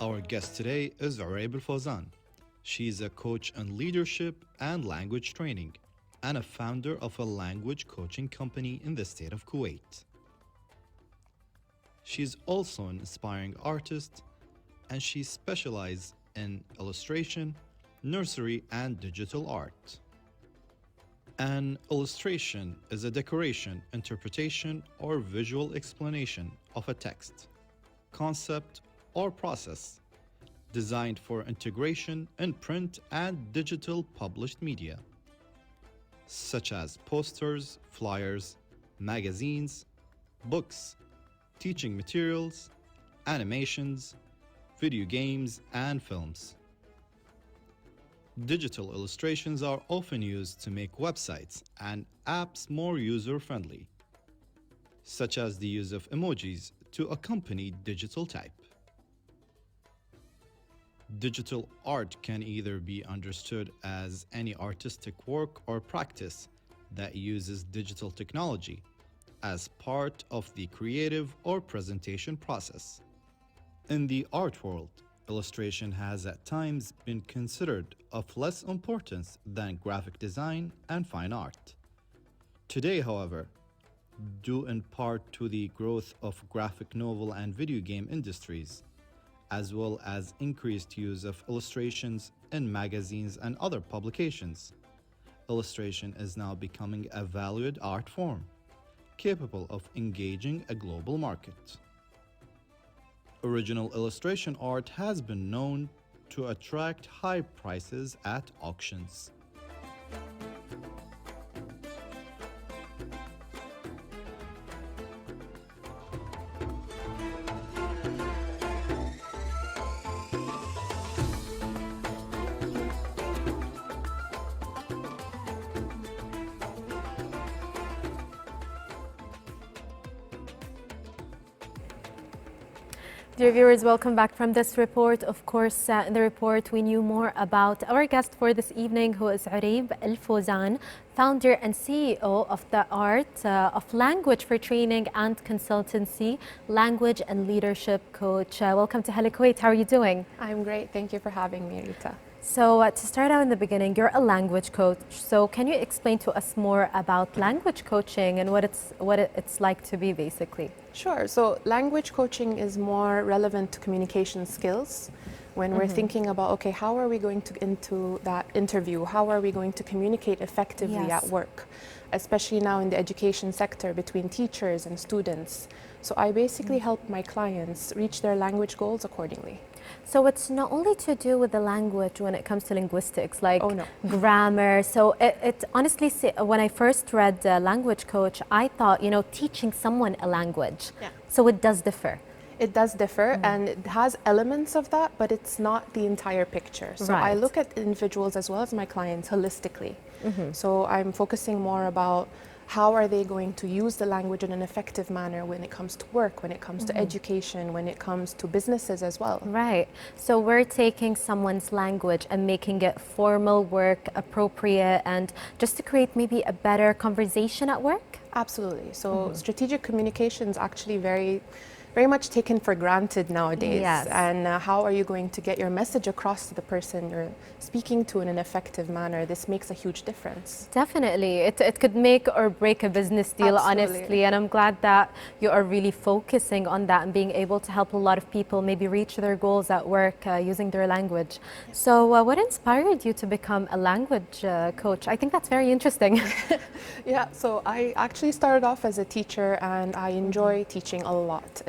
Our guest today is Oraib Al-Fozan. She's a coach in leadership and language training and a founder of a language coaching company in the state of Kuwait. She's also an inspiring artist and she specializes in illustration, nursery, and digital art. An illustration is a decoration, interpretation, or visual explanation of a text, concept, or process designed for integration in print and digital published media, such as posters, flyers, magazines, books, teaching materials, animations, video games, and films. Digital illustrations are often used to make websites and apps more user-friendly, such as the use of emojis to accompany digital type. Digital art can either be understood as any artistic work or practice that uses digital technology as part of the creative or presentation process. In the art world, illustration has at times been considered of less importance than graphic design and fine art. Today, however, due in part to the growth of graphic novel and video game industries, as well as increased use of illustrations in magazines and other publications, illustration is now becoming a valued art form, capable of engaging a global market. Original illustration art has been known to attract high prices at auctions. Dear viewers, welcome back from this report. Of course, in the report, we knew more about our guest for this evening, who is Oraib Al-Fozan, founder and CEO of the art of language for training and consultancy, language and leadership coach. Welcome to Hello Kuwait. How are you doing? I'm great. Thank you for having me, Rita. So to start out in the beginning, you're a language coach. So can you explain to us more about language coaching and what it's like to be, basically? Sure. So language coaching is more relevant to communication skills. When we're thinking about, okay, how are we going to into that interview? How are we going to communicate effectively at work? Especially now in the education sector between teachers and students. So I basically help my clients reach their language goals accordingly. So it's not only to do with the language when it comes to linguistics, like grammar. So it honestly, when I first read language coach, I thought, teaching someone a language. Yeah. So it does differ. It does differ and it has elements of that, but it's not the entire picture. So I look at individuals as well as my clients holistically. So I'm focusing more about how are they going to use the language in an effective manner when it comes to work, when it comes to education, when it comes to businesses as well. Right. So we're taking someone's language and making it formal work, appropriate, and just to create maybe a better conversation at work? Absolutely. So strategic communication is actually very much taken for granted nowadays. Yes. And how are you going to get your message across to the person you're speaking to in an effective manner? This makes a huge difference. Definitely. It could make or break a business deal, honestly. And I'm glad that you are really focusing on that and being able to help a lot of people maybe reach their goals at work using their language. So what inspired you to become a language coach? I think that's very interesting. Yeah, so I actually started off as a teacher and I enjoy teaching a lot.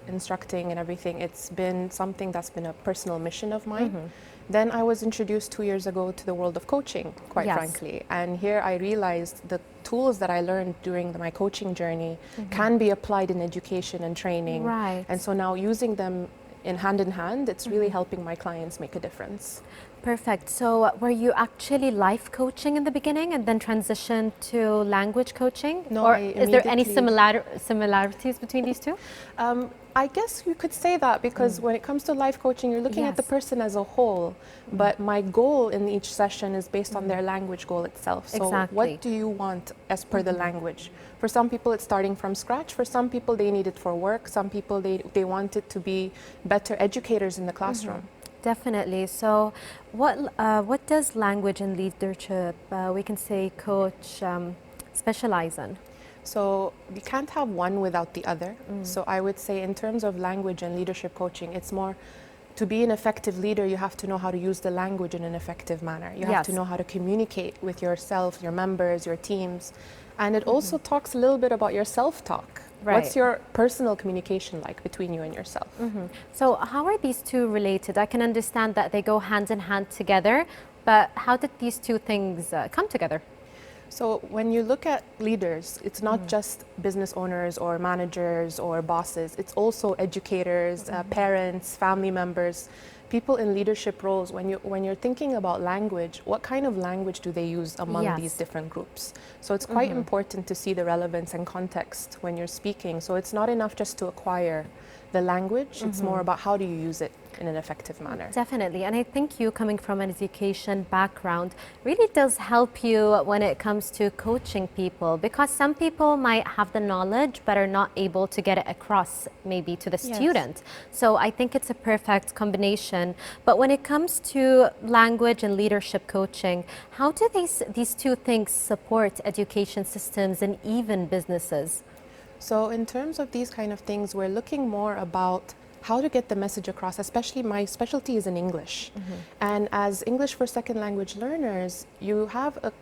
Instructing and everything. It's been something that's been a personal mission of mine. Then I was introduced 2 years ago to the world of coaching, quite frankly. And here I realized the tools that I learned during my coaching journey can be applied in education and training. Right. And so now using them in hand, it's really helping my clients make a difference. Perfect. So were you actually life coaching in the beginning and then transitioned to language coaching? No, Or I is there any immediately similarities between these two? I guess you could say that because when it comes to life coaching, you're looking at the Yes. person as a whole. But my goal in each session is based on their language goal itself. So Exactly. what do you want as per the language? For some people, it's starting from scratch. For some people, they need it for work. Some people, they want it to be better educators in the classroom. Definitely. So what does language and leadership, we can say, coach, specialize in? So you can't have one without the other. So I would say in terms of language and leadership coaching, it's more to be an effective leader, you have to know how to use the language in an effective manner. You have to Yes. know how to communicate with yourself, your members, your teams. And it also talks a little bit about your self-talk. Right. What's your personal communication like between you and yourself? So how are these two related? I can understand that they go hand in hand together, but how did these two things come together? So when you look at leaders, it's not just business owners or managers or bosses. It's also educators, parents, family members, people in leadership roles. When you're thinking about language, what kind of language do they use among Yes. these different groups? So it's quite important to see the relevance and context when you're speaking. So it's not enough just to acquire the language. It's more about how do you use it in an effective manner. Definitely. And I think you coming from an education background really does help you when it comes to coaching people, because some people might have the knowledge but are not able to get it across maybe to the Yes. student. So I think it's a perfect combination. But when it comes to language and leadership coaching, how do these two things support education systems and even businesses? So in terms of these kind of things, we're looking more about how to get the message across, especially my specialty is in English. And as English for second language learners, you have a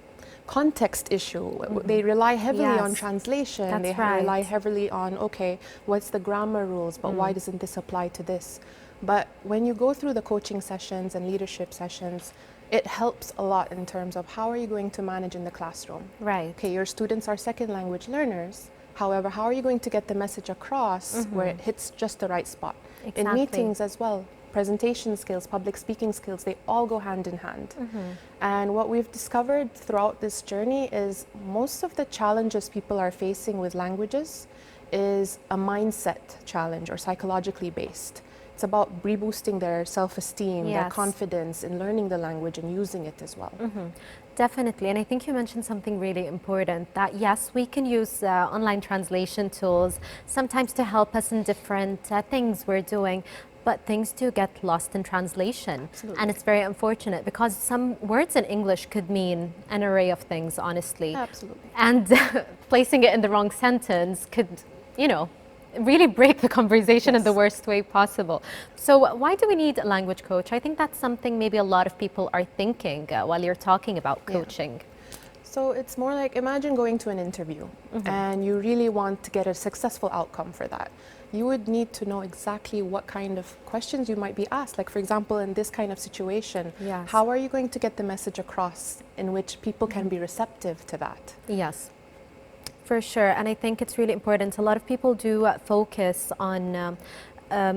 context issue. They rely heavily on Yes, translation. that's They right. rely heavily on, okay, what's the grammar rules, but why doesn't this apply to this? But when you go through the coaching sessions and leadership sessions, it helps a lot in terms of how are you going to manage in the classroom. Right. Okay, your students are second language learners. However, how are you going to get the message across where it hits just the right spot? In Exactly. meetings as well, presentation skills, public speaking skills, they all go hand in hand. And what we've discovered throughout this journey is most of the challenges people are facing with languages is a mindset challenge or psychologically based. It's about reboosting their self-esteem, their Yes. confidence in learning the language and using it as well. Definitely. And I think you mentioned something really important, that yes, we can use online translation tools sometimes to help us in different things we're doing, but things do get lost in translation. Absolutely. And it's very unfortunate because some words in English could mean an array of things, honestly. Absolutely. And placing it in the wrong sentence could, really break the conversation in the Yes. worst way possible. So why do we need a language coach? I think that's something maybe a lot of people are thinking while you're talking about Yeah. coaching. So it's more like, imagine going to an interview and you really want to get a successful outcome for that. You would need to know exactly what kind of questions you might be asked. Like, for example, in this kind of situation, Yes. how are you going to get the message across in which people can be receptive to that? Yes, for sure. And I think it's really important. A lot of people do focus on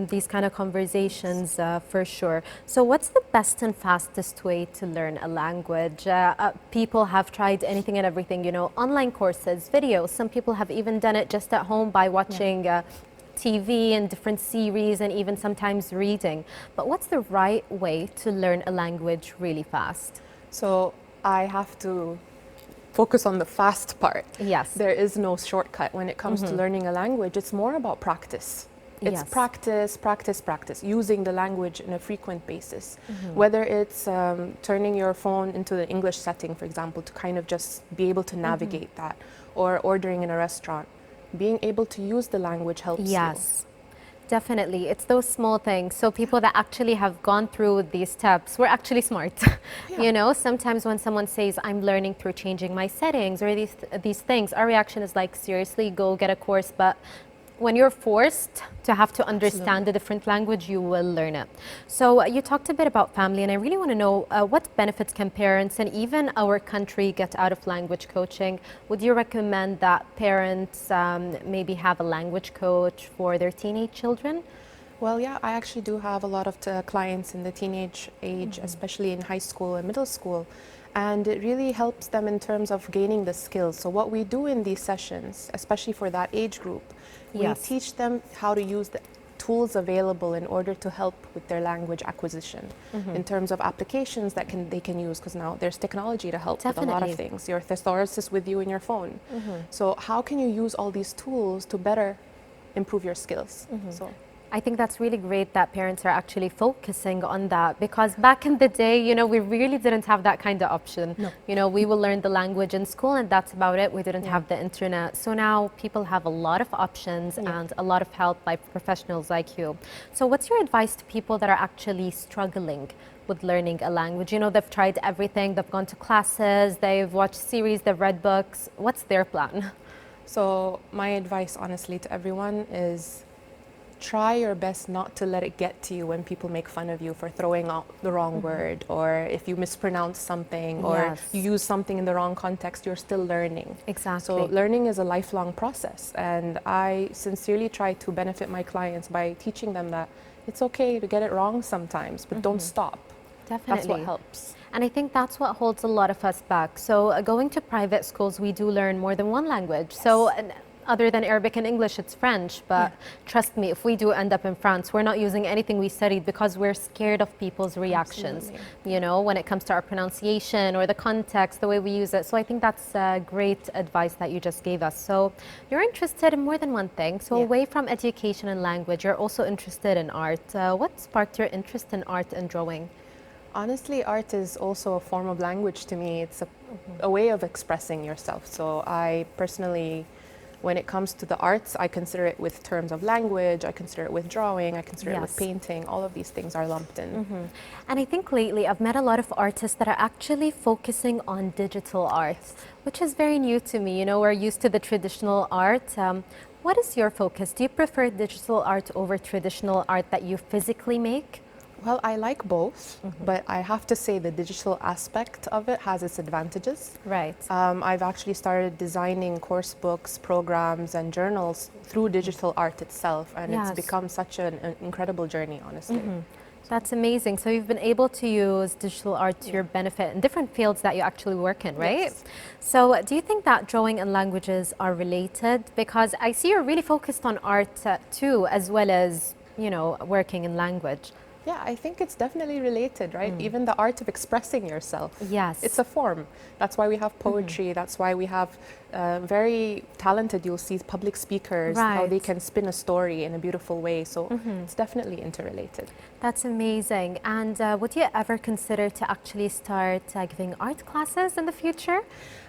these kind of conversations for sure. So what's the best and fastest way to learn a language? People have tried anything and everything, online courses, videos. Some people have even done it just at home by watching TV and different series and even sometimes reading. But what's the right way to learn a language really fast? So I have to focus on the fast part. Yes. There is no shortcut when it comes to learning a language. It's more about practice. It's Yes. practice, practice, practice, using the language on a frequent basis. Whether it's turning your phone into the English setting, for example, to kind of just be able to navigate that, or ordering in a restaurant. Being able to use the language helps you. Yes, definitely. It's those small things. So people that actually have gone through these steps were actually smart. Yeah. Sometimes when someone says, I'm learning through changing my settings or these things, our reaction is like, seriously, go get a course. But when you're forced to have to understand a different language, you will learn it. So you talked a bit about family, and I really want to know what benefits can parents and even our country get out of language coaching? Would you recommend that parents maybe have a language coach for their teenage children? Well, yeah, I actually do have a lot of clients in the teenage age, especially in high school and middle school. And it really helps them in terms of gaining the skills. So, what we do in these sessions, especially for that age group, we Yes. teach them how to use the tools available in order to help with their language acquisition in terms of applications that they can use, because now there's technology to help with a lot of Definitely. things. Your thesaurus is with you in your phone. So how can you use all these tools to better improve your skills? So I think that's really great that parents are actually focusing on that, because back in the day, we really didn't have that kind of option. No. We will learn the language in school and that's about it. We didn't Yeah. have the internet. So now people have a lot of options and a lot of help by professionals like you. So what's your advice to people that are actually struggling with learning a language? They've tried everything. They've gone to classes, they've watched series, they've read books. What's their plan? So my advice, honestly, to everyone is try your best not to let it get to you when people make fun of you for throwing out the wrong word, or if you mispronounce something, or Yes. you use something in the wrong context, you're still learning. Exactly. So learning is a lifelong process, and I sincerely try to benefit my clients by teaching them that it's okay to get it wrong sometimes, but don't stop. Definitely. That's what helps. And I think that's what holds a lot of us back. So going to private schools, we do learn more than one language. So other than Arabic and English, it's French. But trust me, if we do end up in France, we're not using anything we studied because we're scared of people's reactions, Absolutely. when it comes to our pronunciation or the context, the way we use it. So I think that's great advice that you just gave us. So you're interested in more than one thing. So Yeah. away from education and language, you're also interested in art. What sparked your interest in art and drawing? Honestly, art is also a form of language to me. It's a way of expressing yourself. So I personally, when it comes to the arts, I consider it with terms of language, I consider it with drawing, I consider it with Yes. painting. All of these things are lumped in. And I think lately I've met a lot of artists that are actually focusing on digital art, which is very new to me. We're used to the traditional art. What is your focus? Do you prefer digital art over traditional art that you physically make? Well, I like both, but I have to say the digital aspect of it has its advantages. Right. I've actually started designing course books, programs, and journals through digital art itself, and Yes. it's become such an incredible journey, honestly. That's amazing. So you've been able to use digital art to your benefit in different fields that you actually work in, right? Yes. So do you think that drawing and languages are related? Because I see you're really focused on art too, as well as, working in language. Yeah, I think it's definitely related, right? Even the art of expressing yourself. Yes. It's a form. That's why we have poetry. That's why we have very talented, you'll see public speakers, how they Right. can spin a story in a beautiful way. So it's definitely interrelated. That's amazing. And would you ever consider to actually start giving art classes in the future?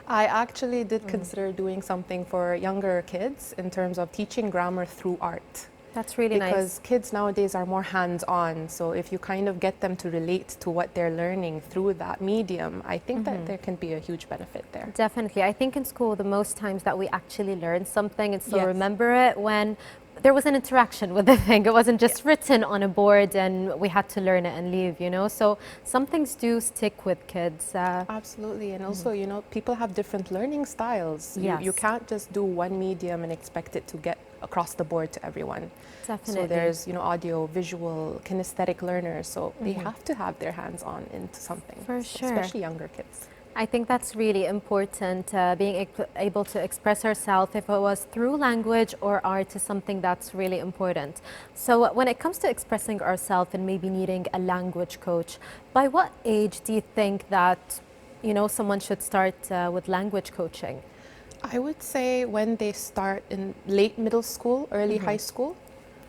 I actually did consider doing something for younger kids in terms of teaching grammar through art. That's really Because nice. kids nowadays are more hands-on. So if you kind of get them to relate to what they're learning through that medium, I think that there can be a huge benefit there. Definitely. I think in school, the most times that we actually learn something and still Yes. remember it when there was an interaction with the thing. It wasn't just written on a board and we had to learn it and leave, So some things do stick with kids. Absolutely. And also, people have different learning styles. Yes. You can't just do one medium and expect it to get across the board to everyone. Definitely. So there's, audio, visual, kinesthetic learners. So they have to have their hands on into something. For sure. Especially younger kids. I think that's really important, being able to express ourselves, if it was through language or art, is something that's really important. So when it comes to expressing ourselves and maybe needing a language coach, by what age do you think that, someone should start with language coaching? I would say when they start in late middle school, early high school,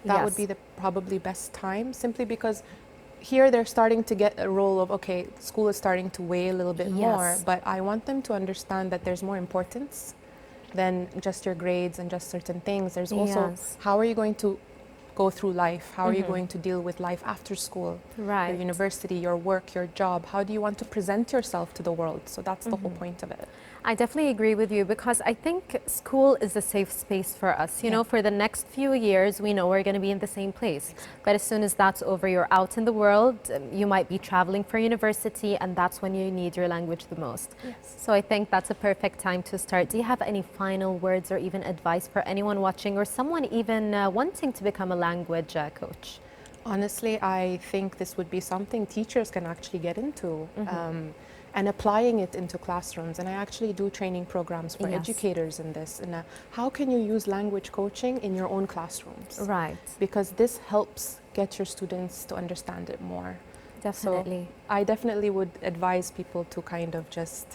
that would Yes. be the probably best time, simply because here they're starting to get a role of, okay, school is starting to weigh a little bit more, Yes. but I want them to understand that there's more importance than just your grades and just certain things. There's also Yes. how are you going to go through life? How are you going to deal with life after school? Right. Your university, your work, your job. How do you want to present yourself to the world? So that's the whole point of it. I definitely agree with you, because I think school is a safe space for us. For the next few years, we know we're going to be in the same place. But as soon as that's over, you're out in the world. You might be traveling for university, and that's when you need your language the most. Yes. So I think that's a perfect time to start. Do you have any final words or even advice for anyone watching or someone even wanting to become a language coach? Honestly, I think this would be something teachers can actually get into. And applying it into classrooms. And I actually do training programs for Yes. educators in this. And how can you use language coaching in your own classrooms? Right. Because this helps get your students to understand it more. Definitely. So I definitely would advise people to kind of just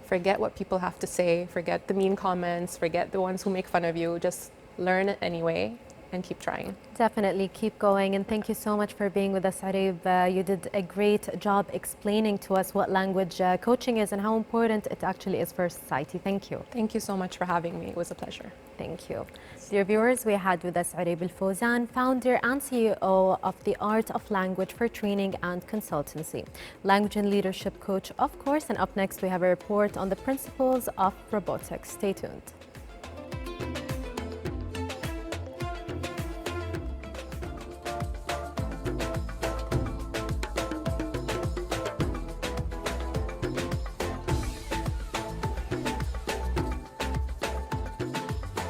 forget what people have to say, forget the mean comments, forget the ones who make fun of you, just learn it anyway and keep trying. Definitely keep going, and thank you so much for being with us, Oraib. You did a great job explaining to us what language coaching is and how important it actually is for society. Thank you. Thank you so much for having me. It was a pleasure. Thank you. Dear viewers, we had with us Oraib Al-Fozan, founder and CEO of the Art of Language for Training and Consultancy, language and leadership coach, of course. And up next, we have a report on the principles of robotics. Stay tuned.